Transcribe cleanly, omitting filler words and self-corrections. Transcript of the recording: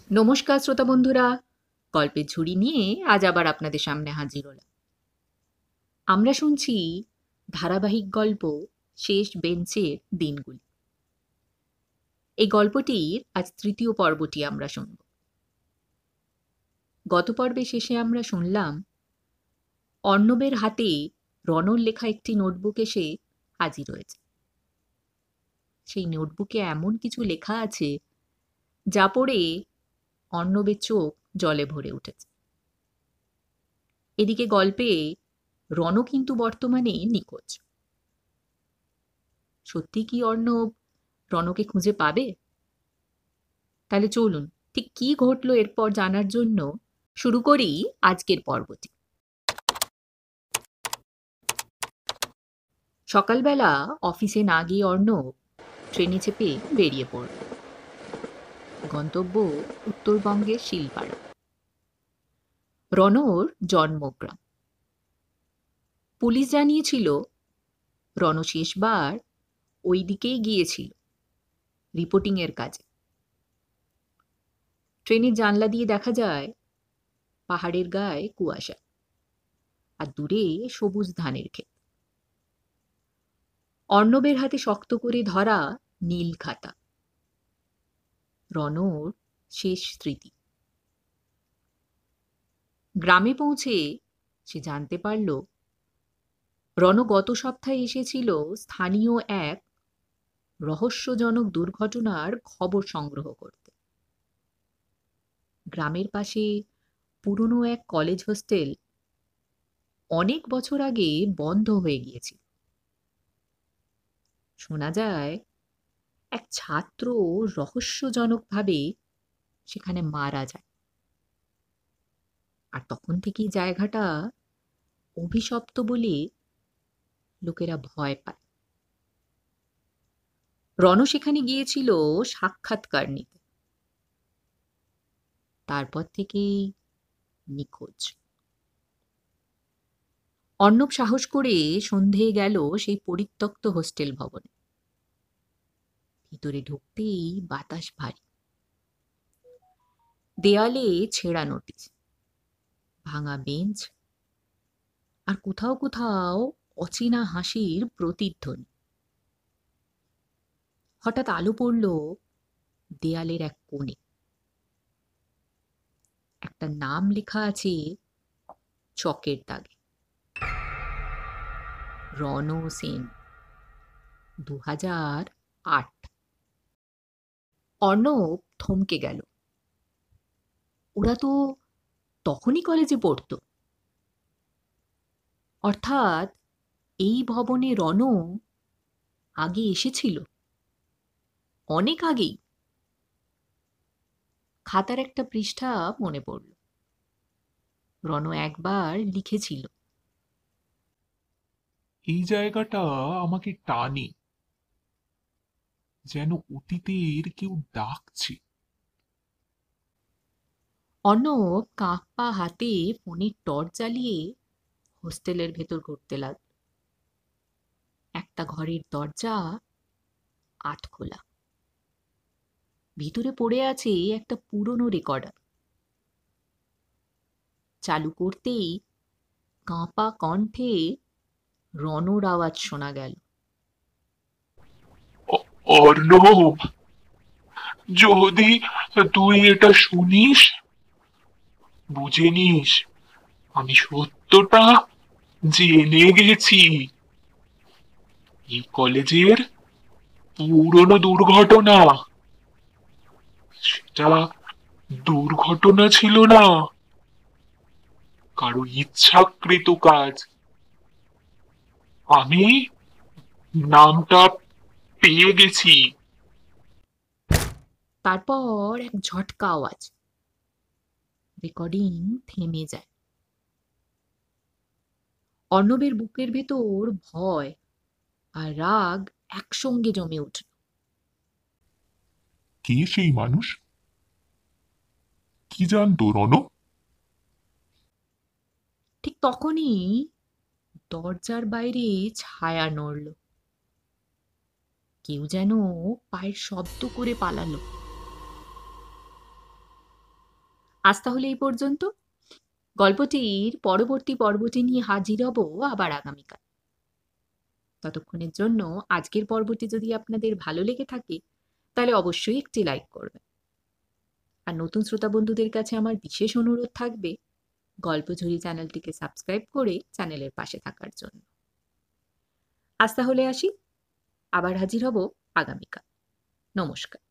নমস্কার শ্রোতা বন্ধুরা, গল্পের ঝুড়ি নিয়ে আজ আবার আপনাদের সামনে হাজির হলাম। আমরা শুনছি ধারাবাহিক গল্প শেষ বেঞ্চের দিনগুলি। এই গল্পটির আজ তৃতীয় পর্বটি আমরা শুনব। গত পর্বে শেষে আমরা শুনলাম অর্ণবের হাতে রণর লেখা একটি নোটবুক এসে হাজির হয়েছে। সেই নোটবুকে এমন কিছু লেখা আছে যা পড়ে অর্ণবের চোখ জলে ভরে উঠেছে। এদিকে গল্পে রণও কিন্তু বর্তমানে নিখোঁজ। সত্যি কি অর্ণব রণকে খুঁজে পাবে? তাহলে চলুন ঠিক কি ঘটলো এরপর জানার জন্য শুরু করি আজকের পর্বটি। সকালবেলা অফিসে না গিয়ে অর্ণব ট্রেনে চেপে বেরিয়ে পড়ল। গন্তব্য উত্তরবঙ্গের শিলপাড়া। রণর জন্মগ্রাম। পুলিশ জানিয়েছিল রণ শেষবার ওই দিকেই গিয়েছিল রিপোর্টিংয়ের কাজে। ট্রেনের জানলা দিয়ে দেখা যায় পাহাড়ের গায়ে কুয়াশা আর দূরে সবুজ ধানের ক্ষেত। অর্ণবের হাতে শক্ত করে ধরা নীল খাতা, রণর শেষ স্মৃতি। গ্রামে পৌঁছে সে জানতে পারল রণ গত সপ্তাহে এসেছিল স্থানীয় এক রহস্যজনক দুর্ঘটনার খবর সংগ্রহ করতে। গ্রামের পাশে পুরনো এক কলেজ হোস্টেল অনেক বছর আগে বন্ধ হয়ে গিয়েছিল। শোনা যায় এক ছাত্র রহস্যজনকভাবে সেখানে মারা যায়, আর তখন থেকেই জায়গাটা অভিশপ্ত বলে লোকেরা ভয় পায়। রণ সেখানে গিয়েছিল সাক্ষাৎকার নিতে, তারপর থেকেই নিখোঁজ। অর্ণব সাহস করে সন্ধেয় গেল সেই পরিত্যক্ত হোস্টেল ভবনে। ভিতরে ঢুকতেই বাতাস ভারী। দেয়ালে ছেঁড়া নোটিশ, ভাঙা বেঞ্চ, আর কোথাও কোথাও অচেনা হাসির প্রতিধ্বনি। হঠাৎ আলো পড়ল দেয়ালের এক কোণে। একটা নাম লেখা আছে চকের দাগে, রণ সেন, 2008। অর্ণব থমকে গেল। ওরা তো তখনই কলেজে পড়তো। অর্থাৎ এই ভবনে রণ আগে এসেছিল, অনেক আগেই। খাতার একটা পৃষ্ঠা মনে পড়ল। রণ একবার লিখেছিল, এই জায়গাটা আমাকে টানে, যেন অতীতের কেউ ডাকছে। অর্ণব কাঁপা হাতে ফোনের টর্চ জ্বালিয়ে হোস্টেলের ভেতর ঘুরতে লাগল। একটা ঘরের দরজা আধখোলা। ভিতরে পড়ে আছে একটা পুরনো রেকর্ডার। চালু করতেই কাঁপা কণ্ঠে রণর আওয়াজ শোনা গেল, অর্ণব, যদি তুই এটা শুনিস, বুঝে নিস আমি সত্যটা জেনে গেছি। এই কলেজের পুরনো দুর্ঘটনা, সেটা দুর্ঘটনা ছিল না, কারো ইচ্ছাকৃত কাজ। আমি নামটা পেয়ে গেছি। তারপর এক ঝটকা আওয়াজ। রেকর্ডিং থেমে যায়। অর্ণবের বুকের ভেতর ভয় আর রাগ একসঙ্গে জমে উঠল। কে সেই মানুষ? কি জানতো রণ? ঠিক তখনই দরজার বাইরে ছায়া নড়ল। কেউ যেন পায়ের শব্দ করে পালালো। আজ তাহলে এই পর্যন্ত। গল্পটির পরবর্তী পর্বটি নিয়ে হাজির হব আবার আগামীকাল। ততক্ষণের জন্য আজকের পর্বটি যদি আপনাদের ভালো লেগে থাকে তাহলে অবশ্যই একটি লাইক করবেন। আর নতুন শ্রোতা বন্ধুদের কাছে আমার বিশেষ অনুরোধ থাকবে গল্পঝুরি চ্যানেলটিকে সাবস্ক্রাইব করে চ্যানেলের পাশে থাকার জন্য। আজ তাহলে আসি, আবার হাজির হব আগামীকাল। নমস্কার।